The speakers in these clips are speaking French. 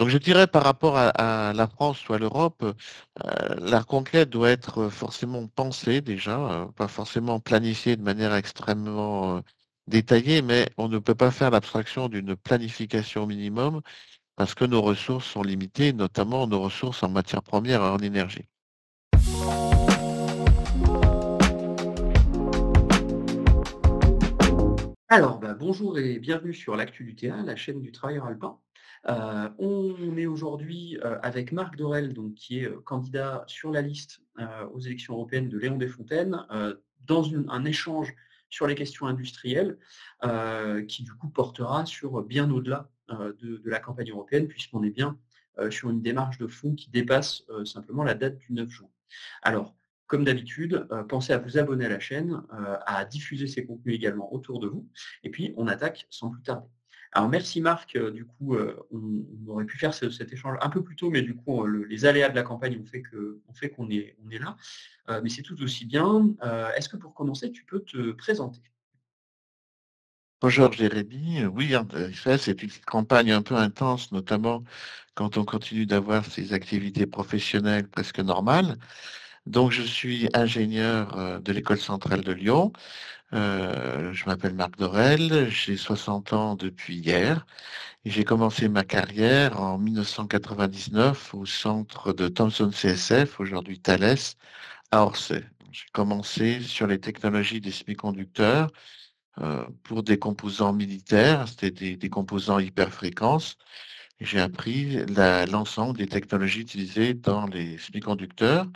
Donc je dirais par rapport à la France ou à l'Europe, la conquête doit être forcément pensée déjà, pas forcément planifiée de manière extrêmement détaillée, mais on ne peut pas faire l'abstraction d'une planification minimum parce que nos ressources sont limitées, notamment nos ressources en matières premières et en énergie. Alors, bonjour et bienvenue sur l'Actu du Terrain, la chaîne du travailleur alpin. On est aujourd'hui avec Marc Dorel, donc, qui est candidat sur la liste aux élections européennes de Léon Desfontaines, dans un échange sur les questions industrielles, qui du coup portera sur bien au-delà de la campagne européenne, puisqu'on est bien sur une démarche de fond qui dépasse simplement la date du 9 juin. Alors, comme d'habitude, pensez à vous abonner à la chaîne, à diffuser ces contenus également autour de vous. Et puis, on attaque sans plus tarder. Alors, merci Marc. Du coup, on aurait pu faire cet échange un peu plus tôt, mais du coup, les aléas de la campagne ont fait qu'on est là. Mais c'est tout aussi bien. Est-ce que pour commencer, tu peux te présenter? Bonjour Jérémy, oui, en effet, c'est une campagne un peu intense, notamment quand on continue d'avoir ses activités professionnelles presque normales. Donc, je suis ingénieur de l'École centrale de Lyon. Je m'appelle Marc Dorel, j'ai 60 ans depuis hier et j'ai commencé ma carrière en 1999 au centre de Thomson CSF, aujourd'hui Thales, à Orsay. J'ai commencé sur les technologies des semi-conducteurs pour des composants militaires, c'était des composants hyperfréquences. J'ai appris l'ensemble des technologies utilisées dans les semi-conducteurs.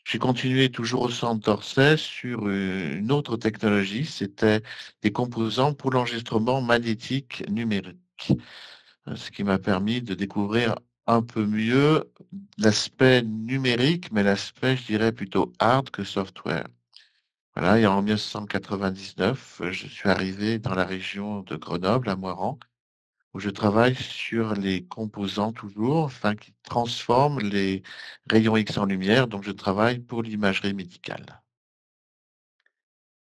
J'ai continué toujours au centre d'Orsay sur une autre technologie, c'était des composants pour l'enregistrement magnétique numérique, ce qui m'a permis de découvrir un peu mieux l'aspect numérique, mais l'aspect, je dirais, plutôt hard que software. Voilà, et en 1999, je suis arrivé dans la région de Grenoble, à Moirans, où je travaille sur les composants toujours, enfin, qui transforment les rayons X en lumière. Donc, je travaille pour l'imagerie médicale.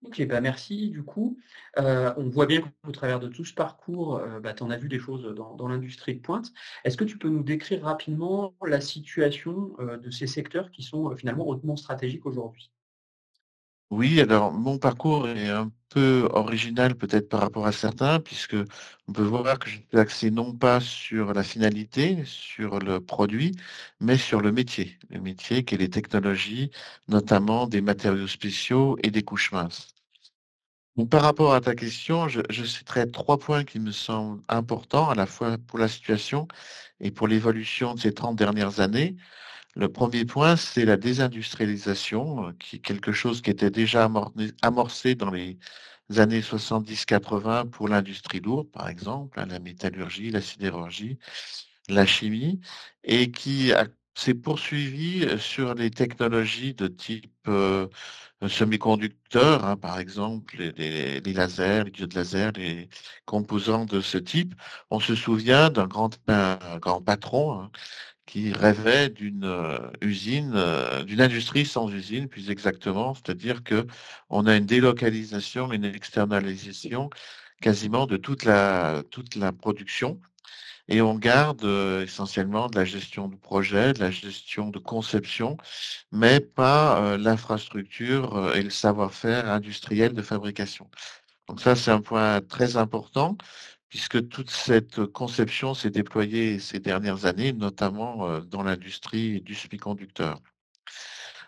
Ok, merci. Du coup, on voit bien qu'au travers de tout ce parcours, tu en as vu des choses dans l'industrie de pointe. Est-ce que tu peux nous décrire rapidement la situation de ces secteurs qui sont finalement hautement stratégiques aujourd'hui? Oui, alors mon parcours est un peu original peut-être par rapport à certains, puisque on peut voir que je suis axé non pas sur la finalité, sur le produit, mais sur le métier qui est les technologies, notamment des matériaux spéciaux et des couches minces. Donc, par rapport à ta question, je citerai trois points qui me semblent importants à la fois pour la situation et pour l'évolution de ces 30 dernières années. Le premier point, c'est la désindustrialisation, qui est quelque chose qui était déjà amorcé dans les années 70-80 pour l'industrie lourde, par exemple, hein, la métallurgie, la sidérurgie, la chimie, et s'est poursuivi sur les technologies de type semi-conducteurs, hein, par exemple, les lasers, les diodes laser, les composants de ce type. On se souvient un grand patron, hein, qui rêvait d'une usine, d'une industrie sans usine, plus exactement, c'est-à-dire que on a une délocalisation, une externalisation quasiment de toute la production et on garde essentiellement de la gestion de projet, de la gestion de conception, mais pas l'infrastructure et le savoir-faire industriel de fabrication. Donc ça, c'est un point très important puisque toute cette conception s'est déployée ces dernières années, notamment dans l'industrie du semi-conducteur,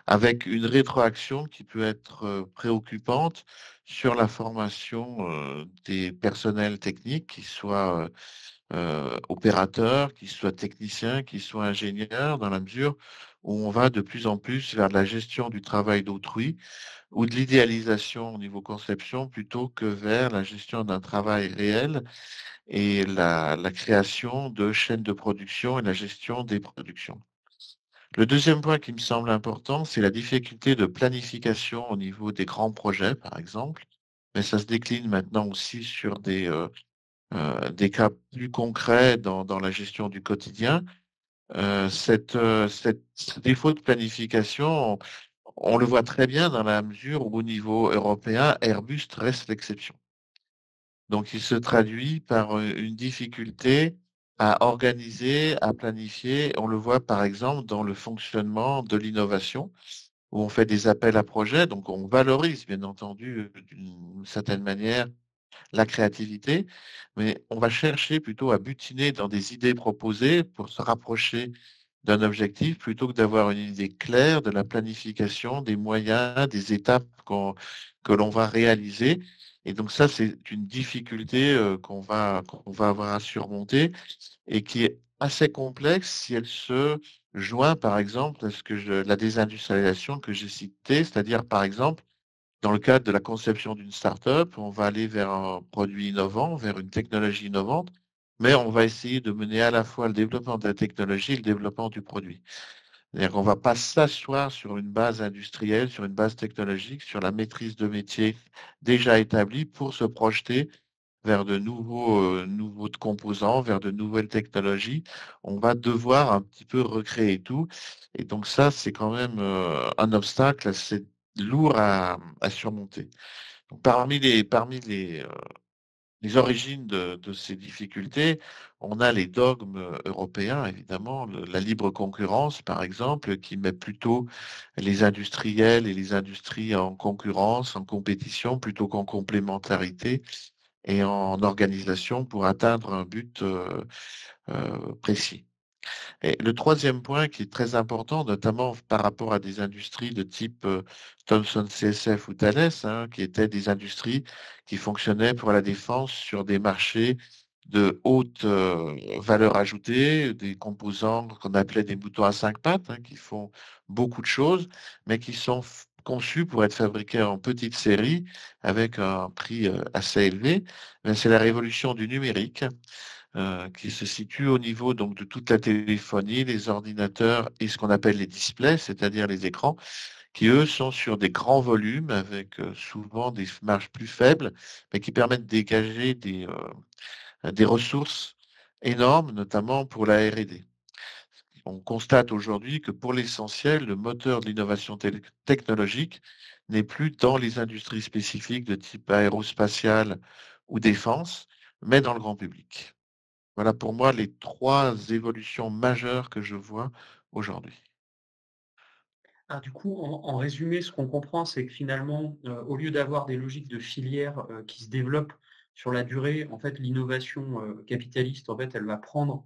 avec une rétroaction qui peut être préoccupante sur la formation des personnels techniques, qui soient opérateurs, qu'ils soient techniciens, qu'ils soient ingénieurs, dans la mesure où on va de plus en plus vers de la gestion du travail d'autrui ou de l'idéalisation au niveau conception plutôt que vers la gestion d'un travail réel et la création de chaînes de production et la gestion des productions. Le deuxième point qui me semble important, c'est la difficulté de planification au niveau des grands projets, par exemple, mais ça se décline maintenant aussi sur des cas plus concrets dans la gestion du quotidien. Ce défaut de planification, on le voit très bien dans la mesure où au niveau européen, Airbus reste l'exception. Donc, il se traduit par une difficulté à organiser, à planifier. On le voit par exemple dans le fonctionnement de l'innovation, où on fait des appels à projets, donc on valorise bien entendu d'une certaine manière la créativité, mais on va chercher plutôt à butiner dans des idées proposées pour se rapprocher d'un objectif plutôt que d'avoir une idée claire de la planification, des moyens, des étapes que l'on va réaliser. Et donc ça, c'est une difficulté qu'on va avoir à surmonter et qui est assez complexe si elle se joint, par exemple, à la désindustrialisation que j'ai citée, c'est-à-dire, par exemple, dans le cadre de la conception d'une start-up, on va aller vers un produit innovant, vers une technologie innovante, mais on va essayer de mener à la fois le développement de la technologie et le développement du produit. C'est-à-dire qu'on ne va pas s'asseoir sur une base industrielle, sur une base technologique, sur la maîtrise de métier déjà établie pour se projeter vers de nouveaux composants, vers de nouvelles technologies. On va devoir un petit peu recréer tout. Et donc ça, c'est quand même un obstacle assez lourd à surmonter. Donc, les origines de ces difficultés, on a les dogmes européens, évidemment, la libre concurrence, par exemple, qui met plutôt les industriels et les industries en concurrence, en compétition, plutôt qu'en complémentarité et en organisation pour atteindre un but précis. Et le troisième point qui est très important, notamment par rapport à des industries de type Thomson CSF ou Thales, hein, qui étaient des industries qui fonctionnaient pour la défense sur des marchés de haute valeur ajoutée, des composants qu'on appelait des moutons à cinq pattes, hein, qui font beaucoup de choses, mais qui sont conçus pour être fabriqués en petite série avec un prix assez élevé. Mais c'est la révolution du numérique qui se situe au niveau donc de toute la téléphonie, les ordinateurs et ce qu'on appelle les displays, c'est-à-dire les écrans, qui eux sont sur des grands volumes avec souvent des marges plus faibles, mais qui permettent de dégager des ressources énormes, notamment pour la R&D. On constate aujourd'hui que pour l'essentiel, le moteur de l'innovation technologique n'est plus dans les industries spécifiques de type aérospatial ou défense, mais dans le grand public. Voilà pour moi les trois évolutions majeures que je vois aujourd'hui. Ah, du coup, en résumé, ce qu'on comprend, c'est que finalement, au lieu d'avoir des logiques de filières, qui se développent sur la durée, en fait, l'innovation, capitaliste, en fait, elle va prendre,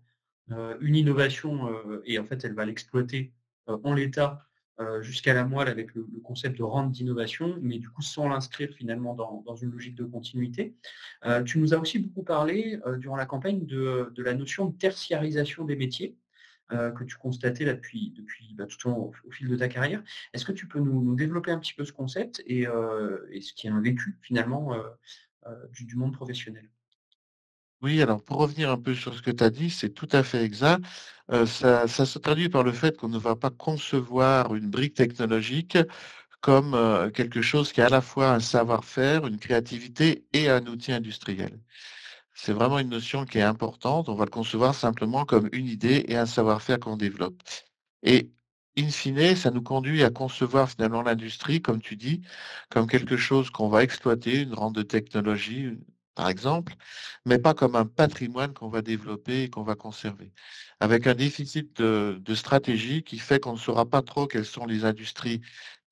une innovation, et en fait, elle va l'exploiter, en l'état, jusqu'à la moelle avec le concept de rente d'innovation, mais du coup, sans l'inscrire finalement dans une logique de continuité. Tu nous as aussi beaucoup parlé, durant la campagne de la notion de tertiarisation des métiers. Que tu constatais là depuis tout au fil de ta carrière. Est-ce que tu peux nous développer un petit peu ce concept et ce qui est un vécu finalement du monde professionnel? Oui, alors pour revenir un peu sur ce que tu as dit, c'est tout à fait exact. Ça se traduit par le fait qu'on ne va pas concevoir une brique technologique comme quelque chose qui est à la fois un savoir-faire, une créativité et un outil industriel. C'est vraiment une notion qui est importante. On va le concevoir simplement comme une idée et un savoir-faire qu'on développe. Et in fine, ça nous conduit à concevoir finalement l'industrie, comme tu dis, comme quelque chose qu'on va exploiter, une rente de technologie, par exemple, mais pas comme un patrimoine qu'on va développer et qu'on va conserver. Avec un déficit de stratégie qui fait qu'on ne saura pas trop quelles sont les industries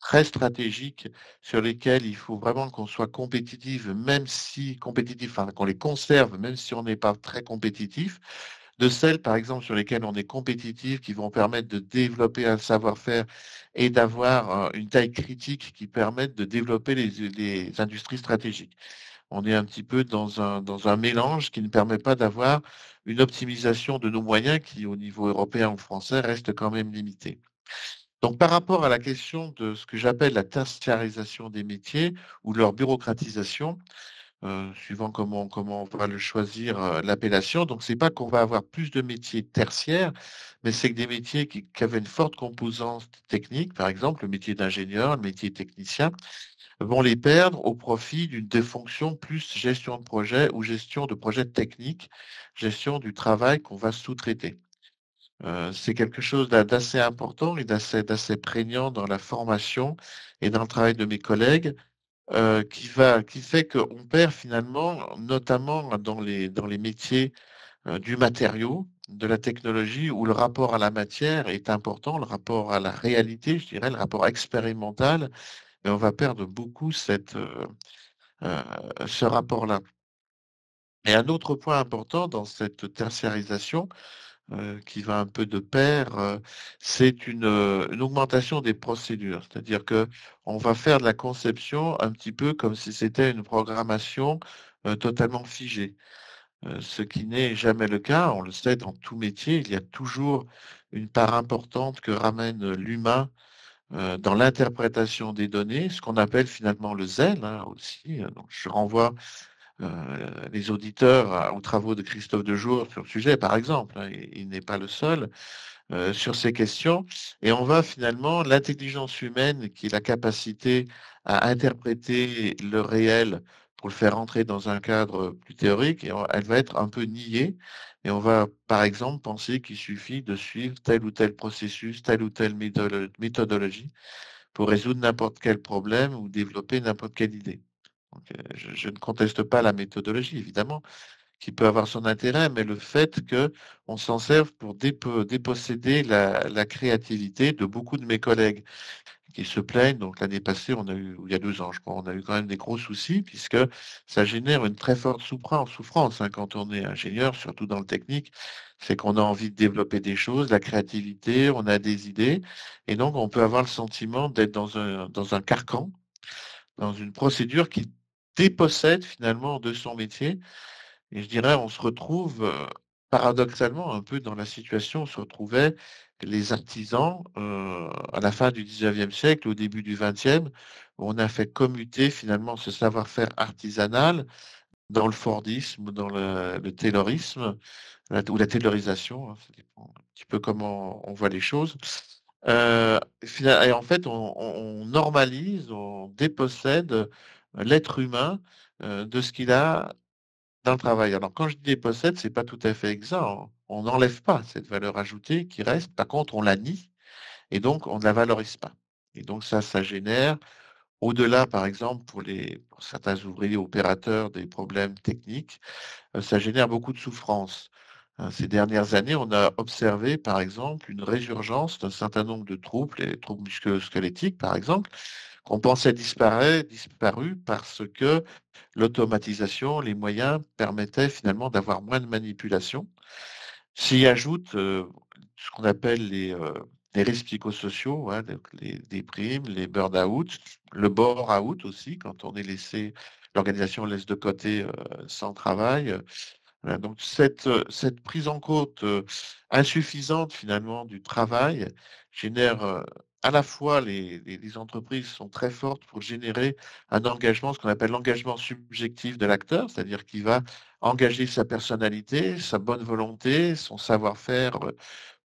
très stratégiques sur lesquelles il faut vraiment qu'on soit compétitif, même si compétitif, enfin, qu'on les conserve, même si on n'est pas très compétitif, de celles, par exemple, sur lesquelles on est compétitif, qui vont permettre de développer un savoir-faire et d'avoir une taille critique qui permette de développer les industries stratégiques. On est un petit peu dans un mélange qui ne permet pas d'avoir une optimisation de nos moyens qui, au niveau européen ou français, reste quand même limitée. Donc, par rapport à la question de ce que j'appelle la tertiarisation des métiers ou leur bureaucratisation, suivant comment on va le choisir, l'appellation. Donc, c'est pas qu'on va avoir plus de métiers tertiaires, mais c'est que des métiers qui avaient une forte composante technique, par exemple le métier d'ingénieur, le métier technicien, vont les perdre au profit des fonctions plus gestion de projet ou gestion de projet technique, gestion du travail qu'on va sous-traiter. C'est quelque chose d'assez important et d'assez prégnant dans la formation et dans le travail de mes collègues qui fait qu'on perd finalement, notamment dans les métiers du matériau, de la technologie, où le rapport à la matière est important, le rapport à la réalité, je dirais, le rapport expérimental, et on va perdre beaucoup euh, ce rapport-là. Et un autre point important dans cette tertiarisation, qui va un peu de pair, c'est une augmentation des procédures. C'est-à-dire que on va faire de la conception un petit peu comme si c'était une programmation totalement figée. Ce qui n'est jamais le cas. On le sait, dans tout métier, il y a toujours une part importante que ramène l'humain dans l'interprétation des données, ce qu'on appelle finalement le zèle, hein, aussi. Donc, je renvoie les auditeurs aux travaux de Christophe Dejour sur le sujet, par exemple, hein. Il n'est pas le seul sur ces questions. Et on va finalement, l'intelligence humaine, qui est la capacité à interpréter le réel pour le faire entrer dans un cadre plus théorique, elle va être un peu niée. Et on va, par exemple, penser qu'il suffit de suivre tel ou tel processus, telle ou telle méthodologie pour résoudre n'importe quel problème ou développer n'importe quelle idée. Donc, je ne conteste pas la méthodologie, évidemment, qui peut avoir son intérêt, mais le fait qu'on s'en serve pour déposséder la créativité de beaucoup de mes collègues qui se plaignent. Donc l'année passée, on a eu, ou il y a 2 ans, je crois, on a eu quand même des gros soucis puisque ça génère une très forte souffrance, hein, quand on est ingénieur, surtout dans le technique. C'est qu'on a envie de développer des choses, la créativité, on a des idées, et donc on peut avoir le sentiment d'être dans un carcan, dans une procédure qui dépossède finalement de son métier. Et je dirais, on se retrouve paradoxalement un peu dans la situation où se retrouvaient les artisans à la fin du 19e siècle, au début du 20e, où on a fait commuter finalement ce savoir-faire artisanal dans le Fordisme, dans le Taylorisme, ou la Taylorisation, hein, ça dépend un petit peu comment on voit les choses. Et en fait, on normalise, on dépossède l'être humain de ce qu'il a dans le travail. Alors, quand je dis dépossède, c'est pas tout à fait exact, hein. On n'enlève pas cette valeur ajoutée qui reste. Par contre, on la nie et donc on ne la valorise pas. Et donc ça génère, au-delà, par exemple, pour certains ouvriers opérateurs, des problèmes techniques, ça génère beaucoup de souffrance. Ces dernières années, on a observé, par exemple, une résurgence d'un certain nombre de troubles, les troubles musculo-squelettiques, par exemple, qu'on pensait disparus parce que l'automatisation, les moyens permettaient finalement d'avoir moins de manipulation. S'y ajoute ce qu'on appelle les risques psychosociaux, hein, donc les déprimes, les burn-out, le bore-out aussi, quand on est laissé, l'organisation laisse de côté sans travail. Voilà, donc cette prise en compte insuffisante finalement du travail génère à la fois les entreprises sont très fortes pour générer un engagement, ce qu'on appelle l'engagement subjectif de l'acteur, c'est-à-dire qu'il va engager sa personnalité, sa bonne volonté, son savoir-faire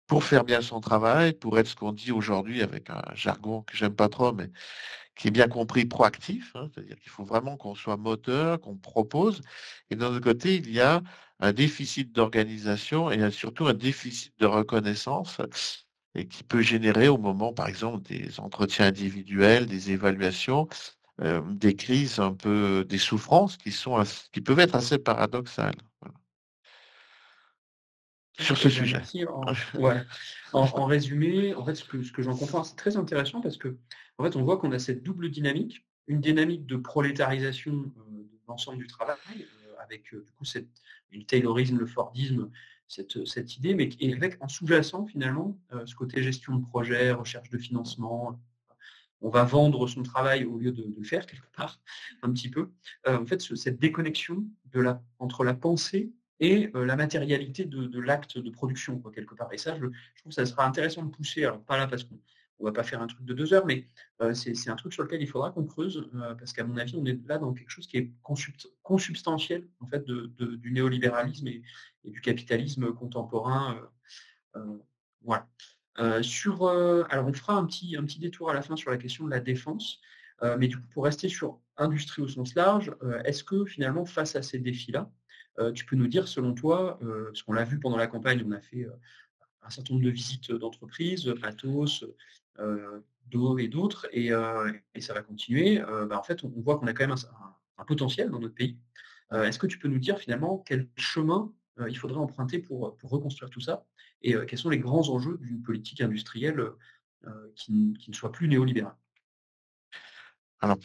pour faire bien son travail, pour être ce qu'on dit aujourd'hui avec un jargon que j'aime pas trop, mais qui est bien compris proactif, hein, c'est-à-dire qu'il faut vraiment qu'on soit moteur, qu'on propose. Et d'un autre côté, il y a un déficit d'organisation et surtout un déficit de reconnaissance et qui peut générer au moment, par exemple, des entretiens individuels, des évaluations, des crises un peu, des souffrances qui peuvent être assez paradoxales, voilà, sur ce Eh ben, sujet. merci. Ouais. En résumé, en fait, ce que j'en comprends, c'est très intéressant parce que, en fait, on voit qu'on a cette double dynamique, une dynamique de prolétarisation de l'ensemble du travail, avec du coup le Taylorisme, le Fordisme, cette idée, mais et avec en sous-jacent finalement ce côté gestion de projet, recherche de financement. On va vendre son travail au lieu de le faire quelque part, un petit peu. En fait, cette déconnexion entre la pensée et la matérialité de l'acte de production, quoi, quelque part. Et ça, je trouve que ça sera intéressant de pousser. Alors, pas là parce qu'on ne va pas faire un truc de 2 heures, mais c'est un truc sur lequel il faudra qu'on creuse, parce qu'à mon avis, on est là dans quelque chose qui est consubstantiel en fait, du néolibéralisme et du capitalisme contemporain. Voilà. Alors, on fera un petit détour à la fin sur la question de la défense, mais du coup, pour rester sur industrie au sens large, est-ce que finalement, face à ces défis-là, tu peux nous dire, selon toi, parce qu'on l'a vu pendant la campagne, on a fait un certain nombre de visites d'entreprises, Atos, Do et d'autres, et ça va continuer. En fait, on voit qu'on a quand même un potentiel dans notre pays. Est-ce que tu peux nous dire finalement quel chemin il faudrait emprunter pour reconstruire tout ça? Et quels sont les grands enjeux d'une politique industrielle, qui ne soit plus néolibérale? Alors,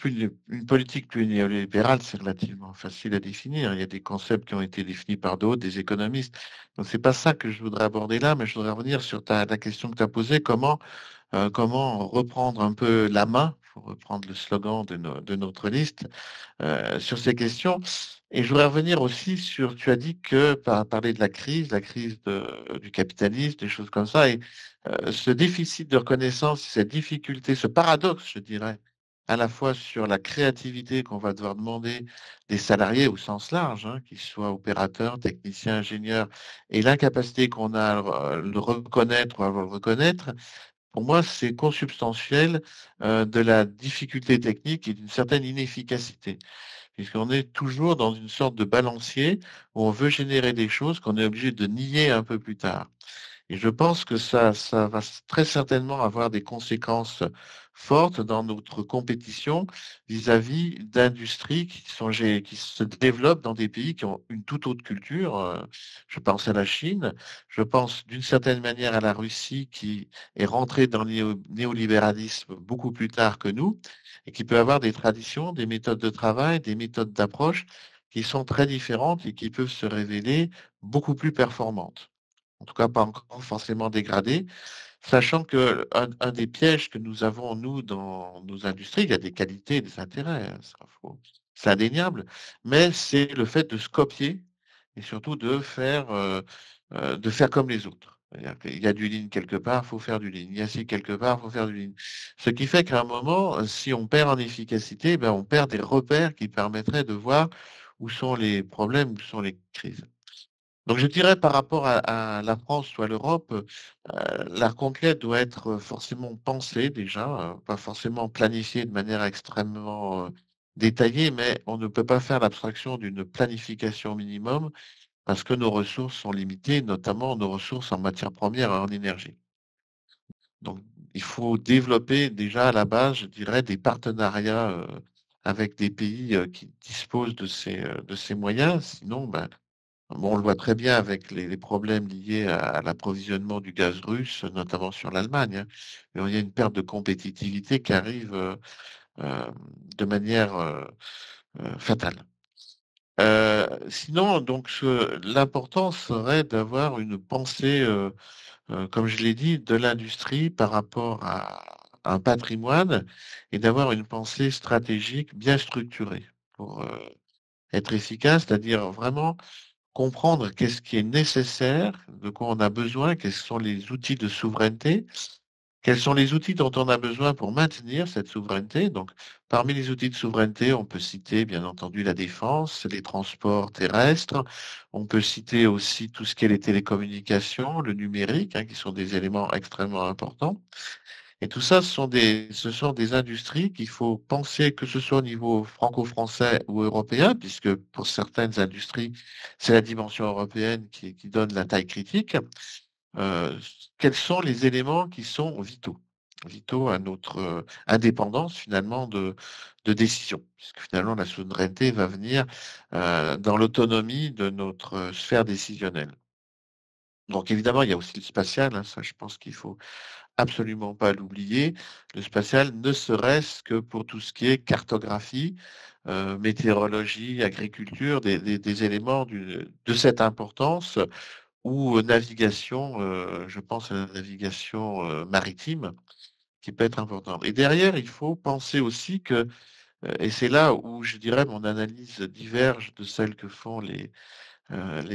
une politique plus néolibérale, c'est relativement facile à définir. Il y a des concepts qui ont été définis par d'autres, des économistes. Donc, c'est pas ça que je voudrais aborder là, mais je voudrais revenir sur la question que tu as posée. Comment reprendre un peu la main, pour reprendre le slogan de notre liste, sur ces questions. Et je voudrais revenir aussi sur, tu as dit que parler de la crise du capitalisme, des choses comme ça, et ce déficit de reconnaissance, cette difficulté, ce paradoxe, je dirais, à la fois sur la créativité qu'on va devoir demander des salariés au sens large, hein, qu'ils soient opérateurs, techniciens, ingénieurs, et l'incapacité qu'on a à le reconnaître ou à le reconnaître, pour moi, c'est consubstantiel de la difficulté technique et d'une certaine inefficacité, puisqu'on est toujours dans une sorte de balancier où on veut générer des choses qu'on est obligé de nier un peu plus tard. Et je pense que ça va très certainement avoir des conséquences fortes dans notre compétition vis-à-vis d'industries qui se développent dans des pays qui ont une toute autre culture. Je pense à la Chine, je pense d'une certaine manière à la Russie qui est rentrée dans le néolibéralisme beaucoup plus tard que nous et qui peut avoir des traditions, des méthodes de travail, des méthodes d'approche qui sont très différentes et qui peuvent se révéler beaucoup plus performantes, en tout cas pas encore forcément dégradé, sachant que un des pièges que nous avons, nous, dans nos industries, il y a des qualités et des intérêts, hein, c'est indéniable, mais c'est le fait de se copier et surtout de faire comme les autres. C'est-à-dire qu'il y a du lean quelque part, il faut faire du lean. Il y a ci quelque part, il faut faire du lean. Ce qui fait qu'à un moment, si on perd en efficacité, ben on perd des repères qui permettraient de voir où sont les problèmes, où sont les crises. Donc je dirais par rapport à la France ou à l'Europe, la conquête doit être forcément pensée déjà, pas forcément planifiée de manière extrêmement détaillée, mais on ne peut pas faire l'abstraction d'une planification minimum parce que nos ressources sont limitées, notamment nos ressources en matières premières et en énergie. Donc il faut développer déjà à la base, je dirais, des partenariats avec des pays qui disposent de ces moyens, sinon ben, bon, on le voit très bien avec les problèmes liés à l'approvisionnement du gaz russe, notamment sur l'Allemagne, hein. Et il y a une perte de compétitivité qui arrive euh, de manière fatale. Sinon, donc, l'important serait d'avoir une pensée, comme je l'ai dit, de l'industrie par rapport à un patrimoine et d'avoir une pensée stratégique bien structurée pour être efficace, c'est-à-dire vraiment comprendre qu'est-ce qui est nécessaire, de quoi on a besoin, quels sont les outils de souveraineté, quels sont les outils dont on a besoin pour maintenir cette souveraineté. Donc, parmi les outils de souveraineté, on peut citer bien entendu la défense, les transports terrestres, on peut citer aussi tout ce qui est les télécommunications, le numérique, hein, qui sont des éléments extrêmement importants. Et tout ça, ce sont des industries qu'il faut penser, que ce soit au niveau franco-français ou européen, puisque pour certaines industries, c'est la dimension européenne qui donne la taille critique. Euh, Quels sont les éléments qui sont vitaux à notre indépendance finalement de décision, puisque finalement la souveraineté va venir dans l'autonomie de notre sphère décisionnelle. Donc évidemment, il y a aussi le spatial, hein, ça je pense qu'il faut absolument pas l'oublier. Le spatial, ne serait-ce que pour tout ce qui est cartographie, météorologie, agriculture, des éléments de cette importance, ou navigation, je pense à la navigation maritime, qui peut être importante. Et derrière, il faut penser aussi que, et c'est là où je dirais mon analyse diverge de celle que font les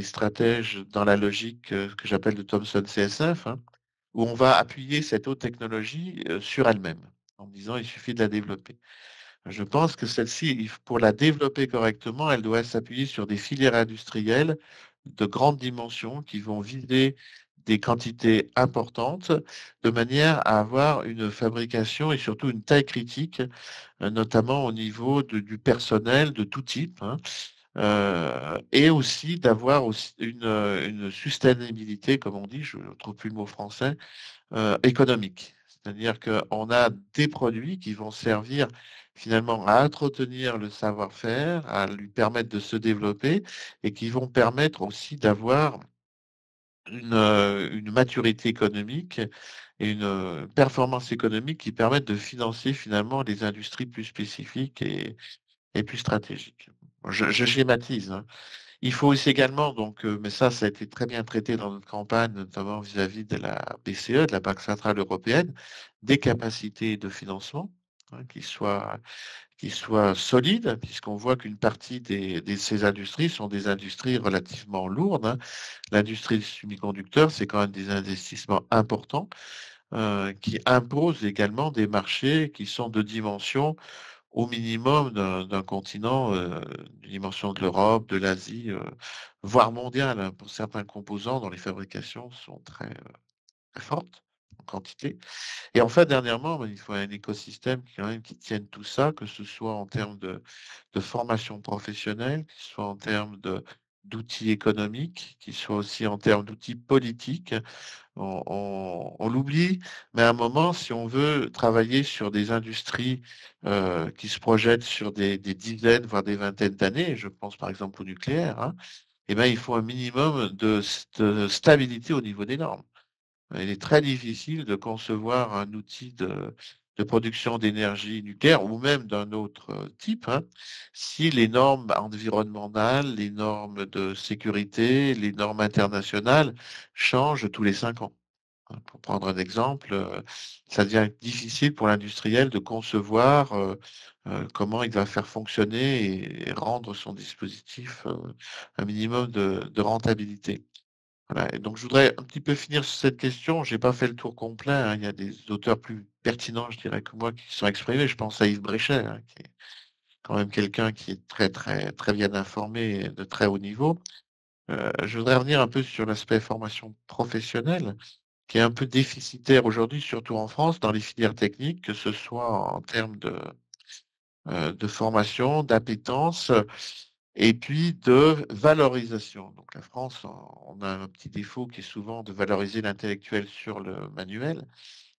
stratèges dans la logique que j'appelle de Thomson CSF, hein, où on va appuyer cette haute technologie sur elle-même, en disant il suffit de la développer. Je pense que celle-ci, pour la développer correctement, elle doit s'appuyer sur des filières industrielles de grande dimension qui vont viser des quantités importantes de manière à avoir une fabrication et surtout une taille critique, notamment au niveau du personnel de tout type, hein, et aussi d'avoir aussi une sustainabilité, comme on dit, je ne trouve plus le mot français, économique. C'est-à-dire qu'on a des produits qui vont servir finalement à entretenir le savoir-faire, à lui permettre de se développer et qui vont permettre aussi d'avoir une maturité économique et une performance économique qui permettent de financer finalement des industries plus spécifiques et plus stratégiques. Je schématise, hein. Il faut aussi également, donc, mais ça a été très bien traité dans notre campagne, notamment vis-à-vis de la BCE, de la Banque centrale européenne, des capacités de financement, hein, qui soient solides, puisqu'on voit qu'une partie de ces industries sont des industries relativement lourdes, hein. L'industrie du semi-conducteur, c'est quand même des investissements importants qui imposent également des marchés qui sont de dimension au minimum d'un continent, d'une dimension de l'Europe, de l'Asie, voire mondiale, hein, pour certains composants dont les fabrications sont très, très fortes en quantité. Et en fait, dernièrement, ben, il faut un écosystème qui, quand même, qui tienne tout ça, que ce soit en termes de formation professionnelle, que ce soit en termes d'outils économiques, qu'il soit aussi en termes d'outils politiques. On l'oublie, mais à un moment, si on veut travailler sur des industries qui se projettent sur des dizaines, voire des vingtaines d'années, je pense par exemple au nucléaire, hein, eh ben, il faut un minimum de stabilité au niveau des normes. Il est très difficile de concevoir un outil de production d'énergie nucléaire ou même d'un autre type, hein, si les normes environnementales, les normes de sécurité, les normes internationales changent tous les 5 ans. Hein. Pour prendre un exemple, ça devient difficile pour l'industriel de concevoir comment il va faire fonctionner et rendre son dispositif un minimum de rentabilité. Voilà. Et donc, je voudrais un petit peu finir sur cette question. J'ai pas fait le tour complet, hein. Il y a des auteurs plus pertinents, je dirais, que moi, qui se sont exprimés. Je pense à Yves Bréchet, hein, qui est quand même quelqu'un qui est très, très, très bien informé et de très haut niveau. Je voudrais revenir un peu sur l'aspect formation professionnelle, qui est un peu déficitaire aujourd'hui, surtout en France, dans les filières techniques, que ce soit en termes de formation, d'appétence et puis de valorisation. Donc la France, on a un petit défaut qui est souvent de valoriser l'intellectuel sur le manuel,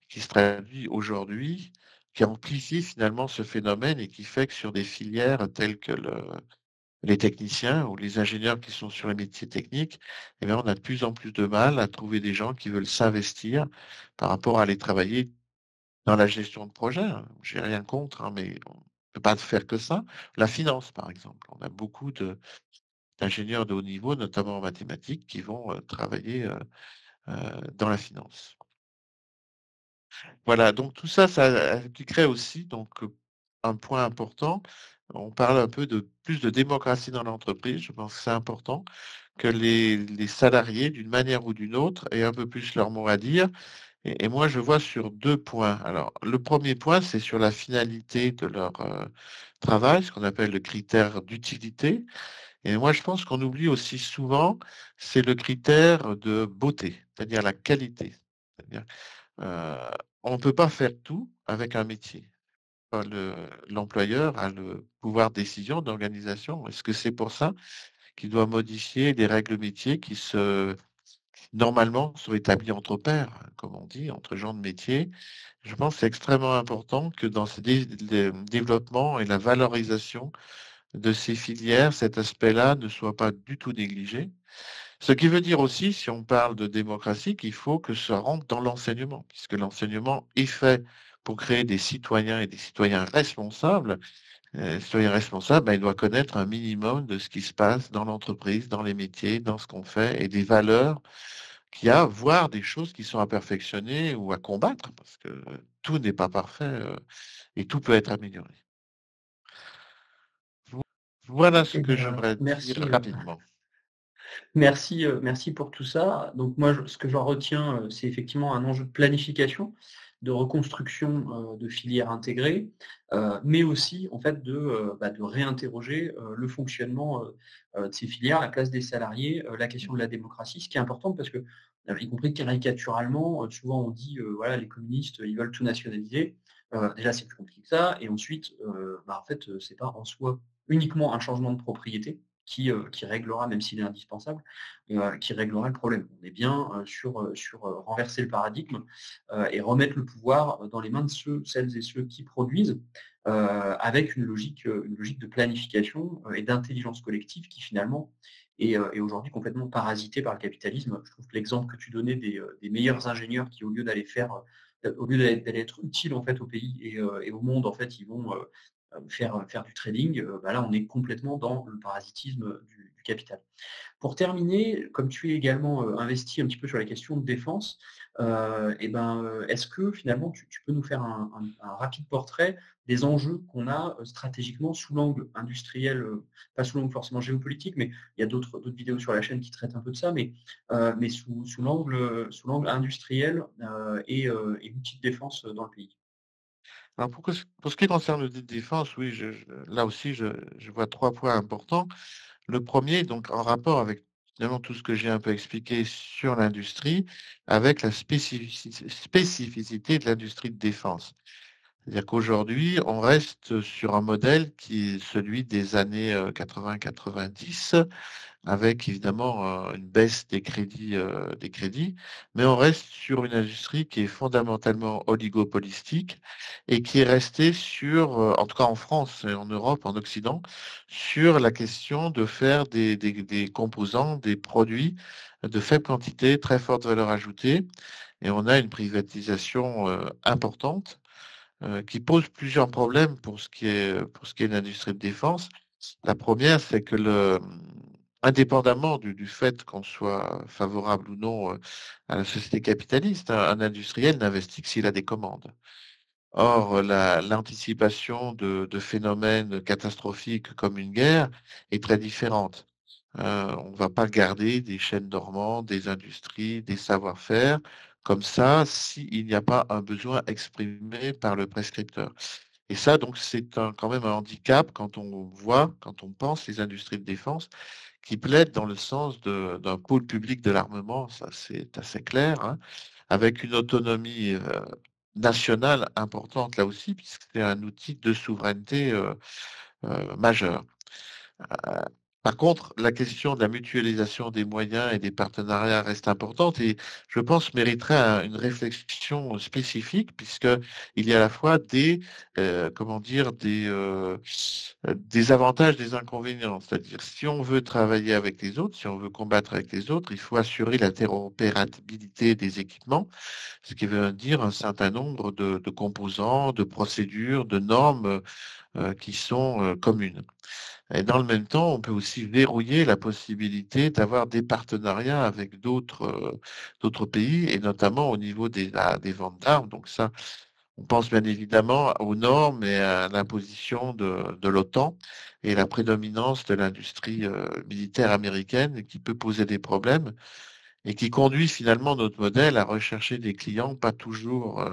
qui se traduit aujourd'hui, qui amplifie finalement ce phénomène et qui fait que sur des filières telles que les techniciens ou les ingénieurs qui sont sur les métiers techniques, eh bien, on a de plus en plus de mal à trouver des gens qui veulent s'investir par rapport à aller travailler dans la gestion de projet, hein. J'ai rien contre, hein, mais on ne peut pas faire que ça. La finance, par exemple. On a beaucoup d'ingénieurs de haut niveau, notamment en mathématiques, qui vont travailler dans la finance. Voilà, donc tout ça, ça impliquerait aussi donc, un point important. On parle un peu de plus de démocratie dans l'entreprise. Je pense que c'est important que les salariés, d'une manière ou d'une autre, aient un peu plus leur mot à dire. Et moi, je vois sur 2 points. Alors, le premier point, c'est sur la finalité de leur travail, ce qu'on appelle le critère d'utilité. Et moi, je pense qu'on oublie aussi souvent, c'est le critère de beauté, c'est-à-dire la qualité. C'est-à-dire, euh, on ne peut pas faire tout avec un métier. L'employeur a le pouvoir de décision, d'organisation. Est-ce que c'est pour ça qu'il doit modifier les règles métiers normalement, sont établis entre pairs, hein, comme on dit, entre gens de métier? Je pense que c'est extrêmement important que dans ce développement et la valorisation de ces filières, cet aspect-là ne soit pas du tout négligé. Ce qui veut dire aussi, si on parle de démocratie, qu'il faut que ça rentre dans l'enseignement, puisque l'enseignement est fait pour créer des citoyens et des citoyens responsables. Citoyen responsable, ben, il doit connaître un minimum de ce qui se passe dans l'entreprise, dans les métiers, dans ce qu'on fait et des valeurs qu'il y a, voire des choses qui sont à perfectionner ou à combattre, parce que tout n'est pas parfait et tout peut être amélioré. Voilà ce Eh que ben, j'aimerais dire merci. rapidement. Merci pour tout ça. Donc moi, ce que j'en retiens, c'est effectivement un enjeu de planification, de reconstruction, de filières intégrées, mais aussi en fait de réinterroger, le fonctionnement, de ces filières, la place des salariés, la question de la démocratie, ce qui est important parce que, y compris caricaturalement, souvent on dit, voilà, les communistes, ils veulent tout nationaliser. Déjà c'est plus compliqué que ça et ensuite, en fait, c'est pas en soi uniquement un changement de propriété. qui réglera, même s'il est indispensable, qui réglera le problème. On est bien sur renverser le paradigme et remettre le pouvoir dans les mains de celles et ceux qui produisent, avec une logique de planification et d'intelligence collective qui finalement est aujourd'hui complètement parasitée par le capitalisme. Je trouve que l'exemple que tu donnais des meilleurs ingénieurs qui, au lieu d'aller être utiles en fait au pays et au monde, en fait, ils vont faire du trading. Bah là, on est complètement dans le parasitisme du capital. Pour terminer, comme tu es également investi un petit peu sur la question de défense, est-ce que finalement tu peux nous faire un rapide portrait des enjeux qu'on a stratégiquement sous l'angle industriel, pas sous l'angle forcément géopolitique, mais il y a d'autres vidéos sur la chaîne qui traitent un peu de ça, mais sous l'angle industriel et outils de défense dans le pays. Alors pour ce qui concerne le défense, oui, là aussi, je vois trois points importants. Le premier, donc en rapport avec finalement tout ce que j'ai un peu expliqué sur l'industrie, avec la spécificité de l'industrie de défense. C'est-à-dire qu'aujourd'hui, on reste sur un modèle qui est celui des années 80-90, avec évidemment une baisse des crédits, mais on reste sur une industrie qui est fondamentalement oligopolistique et qui est restée sur, en tout cas en France et en Europe, en Occident, sur la question de faire des composants, des produits de faible quantité, très forte valeur ajoutée, et on a une privatisation importante qui pose plusieurs problèmes pour ce qui est de l'industrie de défense. La première, c'est que indépendamment du fait qu'on soit favorable ou non à la société capitaliste, un industriel n'investit que s'il a des commandes. Or, l'anticipation de phénomènes catastrophiques comme une guerre est très différente. On ne va pas garder des chaînes dormantes, des industries, des savoir-faire comme ça s'il n'y a pas un besoin exprimé par le prescripteur. Et ça, donc, c'est quand même un handicap quand on voit, quand on pense les industries de défense qui plaident dans le sens d'un pôle public de l'armement, ça c'est assez clair, hein, avec une autonomie nationale importante là aussi, puisque c'est un outil de souveraineté majeur. Euh, Par contre, la question de la mutualisation des moyens et des partenariats reste importante et je pense mériterait une réflexion spécifique puisque il y a à la fois comment dire, des avantages, des inconvénients. C'est-à-dire, si on veut travailler avec les autres, si on veut combattre avec les autres, il faut assurer l'interopérabilité des équipements, ce qui veut dire un certain nombre de composants, de procédures, de normes qui sont communes. Et dans le même temps, on peut aussi verrouiller la possibilité d'avoir des partenariats avec d'autres pays, et notamment au niveau des ventes d'armes. Donc ça, on pense bien évidemment aux normes et à l'imposition de l'OTAN et la prédominance de l'industrie militaire américaine qui peut poser des problèmes et qui conduit finalement notre modèle à rechercher des clients pas toujours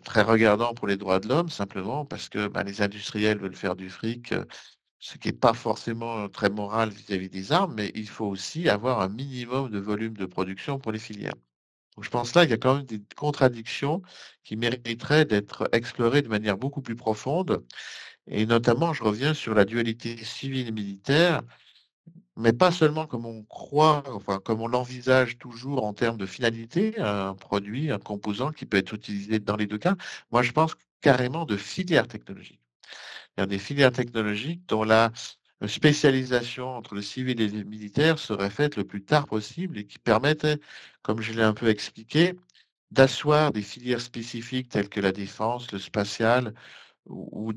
très regardants pour les droits de l'homme, simplement parce que bah, les industriels veulent faire du fric, ce qui n'est pas forcément très moral vis-à-vis des armes, mais il faut aussi avoir un minimum de volume de production pour les filières. Donc, je pense là qu'il y a quand même des contradictions qui mériteraient d'être explorées de manière beaucoup plus profonde. Et notamment, je reviens sur la dualité civile et militaire, mais pas seulement comme on croit, enfin comme on l'envisage toujours en termes de finalité, un produit, un composant qui peut être utilisé dans les deux cas. Moi, je pense carrément de filières technologiques. Il y a des filières technologiques dont la spécialisation entre le civil et le militaire serait faite le plus tard possible et qui permettait, comme je l'ai un peu expliqué, d'asseoir des filières spécifiques telles que la défense, le spatial ou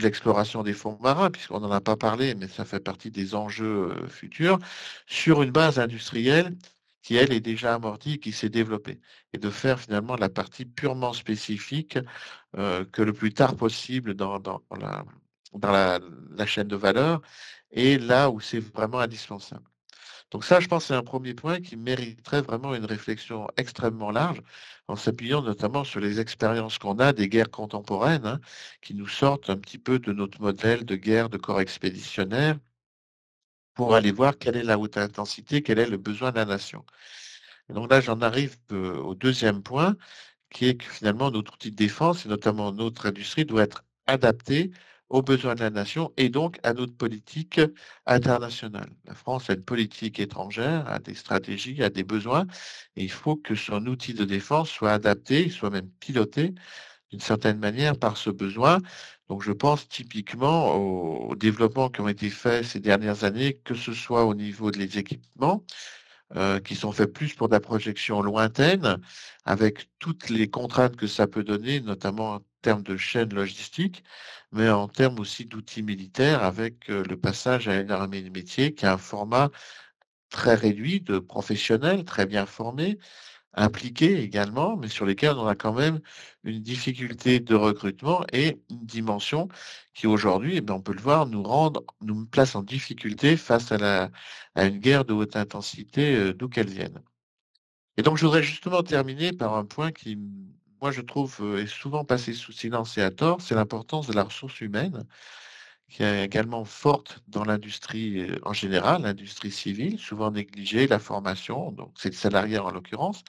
l'exploration des fonds marins, puisqu'on n'en a pas parlé, mais ça fait partie des enjeux futurs, sur une base industrielle qui, elle, est déjà amortie, qui s'est développée, et de faire finalement la partie purement spécifique que le plus tard possible dans la chaîne de valeur, et là où c'est vraiment indispensable. Donc ça, je pense, c'est un premier point qui mériterait vraiment une réflexion extrêmement large, en s'appuyant notamment sur les expériences qu'on a des guerres contemporaines, hein, qui nous sortent un petit peu de notre modèle de guerre de corps expéditionnaire, pour aller voir quelle est la haute intensité, quel est le besoin de la nation. Et donc là, j'en arrive au deuxième point, qui est que finalement notre outil de défense, et notamment notre industrie, doit être adapté aux besoins de la nation et donc à notre politique internationale. La France a une politique étrangère, a des stratégies, a des besoins, et il faut que son outil de défense soit adapté, soit même piloté d'une certaine manière par ce besoin. Donc je pense typiquement aux développements qui ont été faits ces dernières années, que ce soit au niveau des équipements, qui sont faits plus pour de la projection lointaine, avec toutes les contraintes que ça peut donner, notamment en termes de chaîne logistique, mais en termes aussi d'outils militaires, avec le passage à une armée de métier qui a un format très réduit de professionnels, très bien formés, impliqués également, mais sur lesquels on a quand même une difficulté de recrutement et une dimension qui aujourd'hui, eh bien, on peut le voir, nous place en difficulté face à une guerre de haute intensité, d'où qu'elle vienne. Et donc, je voudrais justement terminer par un point qui, moi, je trouve, est souvent passé sous silence et à tort, c'est l'importance de la ressource humaine, qui est également forte dans l'industrie en général, l'industrie civile, souvent négligée, la formation, donc c'est le salarié en l'occurrence.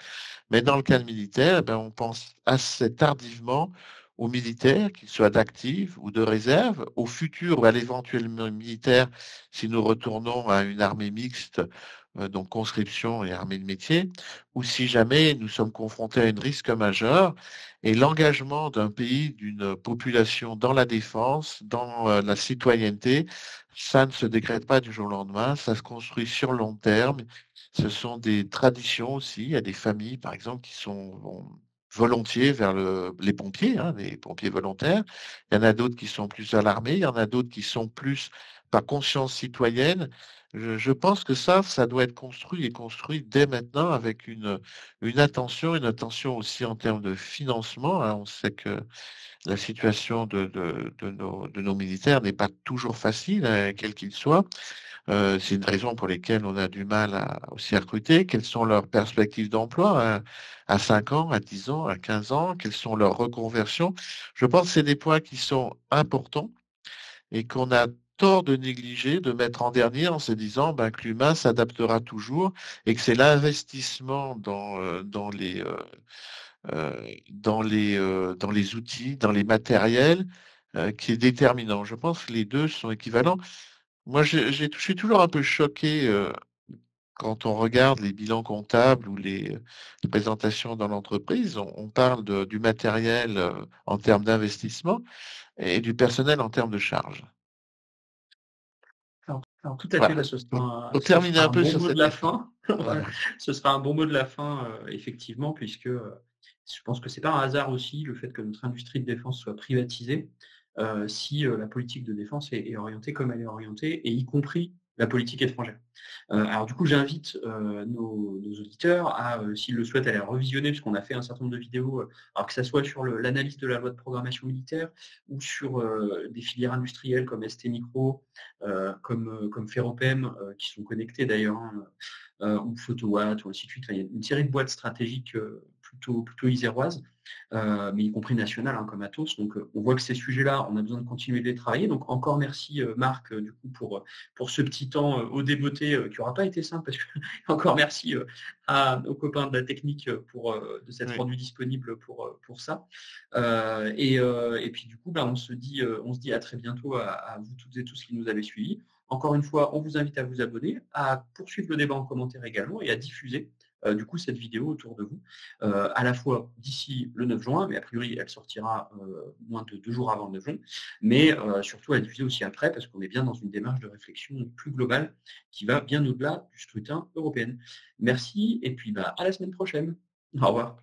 Mais dans le cas militaire, eh ben, on pense assez tardivement aux militaires, qu'ils soient d'actifs ou de réserve, au futur ou à l'éventuel militaire, si nous retournons à une armée mixte, donc conscription et armée de métier, ou si jamais nous sommes confrontés à un risque majeur. Et l'engagement d'un pays, d'une population dans la défense, dans la citoyenneté, ça ne se décrète pas du jour au lendemain, ça se construit sur le long terme. Ce sont des traditions aussi. Il y a des familles, par exemple, qui vont volontiers vers les pompiers, hein, les pompiers volontaires. Il y en a d'autres qui sont plus à l'armée. Il y en a d'autres qui sont plus par conscience citoyenne. Je pense que ça doit être construit et construit dès maintenant avec une attention aussi en termes de financement, hein. On sait que la situation de nos militaires n'est pas toujours facile, hein, quel qu'il soit. C'est une raison pour lesquelles on a du mal aussi à recruter. Quelles sont leurs perspectives d'emploi à 5 ans, à 10 ans, à 15 ans? Quelles sont leurs reconversions? Je pense que c'est des points qui sont importants et qu'on a tort de négliger, de mettre en dernier en se disant ben, que l'humain s'adaptera toujours et que c'est l'investissement dans les outils, dans les matériels qui est déterminant. Je pense que les deux sont équivalents. Moi, je suis toujours un peu choqué quand on regarde les bilans comptables ou les présentations dans l'entreprise. On parle du matériel en termes d'investissement et du personnel en termes de charges. Alors, tout à fait, Voilà. bah, Pour ce terminer sera un un peu bon sur mot de cette la question. fin. Voilà. Ce sera un bon mot de la fin, effectivement, puisque je pense que c'est pas un hasard aussi le fait que notre industrie de défense soit privatisée, si la politique de défense est orientée comme elle est orientée, et y compris la politique étrangère. Alors du coup, j'invite nos auditeurs à, s'ils le souhaitent, aller revisionner, puisqu'on a fait un certain nombre de vidéos, alors que ça soit sur l'analyse de la loi de programmation militaire ou sur des filières industrielles comme ST Micro, comme Ferropem, qui sont connectées d'ailleurs, hein, ou Photowatt, ou ainsi de suite. Enfin, il y a une série de boîtes stratégiques plutôt iséroises, mais y compris nationales, hein, comme Atos. Donc on voit que ces sujets-là, on a besoin de continuer de les travailler. Donc encore merci Marc du coup pour ce petit temps au débeauté qui n'aura pas été simple, parce que encore merci aux copains de la technique de s'être Oui. rendus disponibles pour ça. Et puis du coup, bah, on se dit à très bientôt à vous toutes et tous qui nous avez suivis. Encore une fois, on vous invite à vous abonner, à poursuivre le débat en commentaire également et à diffuser du coup cette vidéo autour de vous, à la fois d'ici le 9 juin, mais a priori elle sortira moins de 2 jours avant le 9 juin, mais surtout à diffuser aussi après, parce qu'on est bien dans une démarche de réflexion plus globale qui va bien au-delà du scrutin européen. Merci et puis bah, à la semaine prochaine. Au revoir.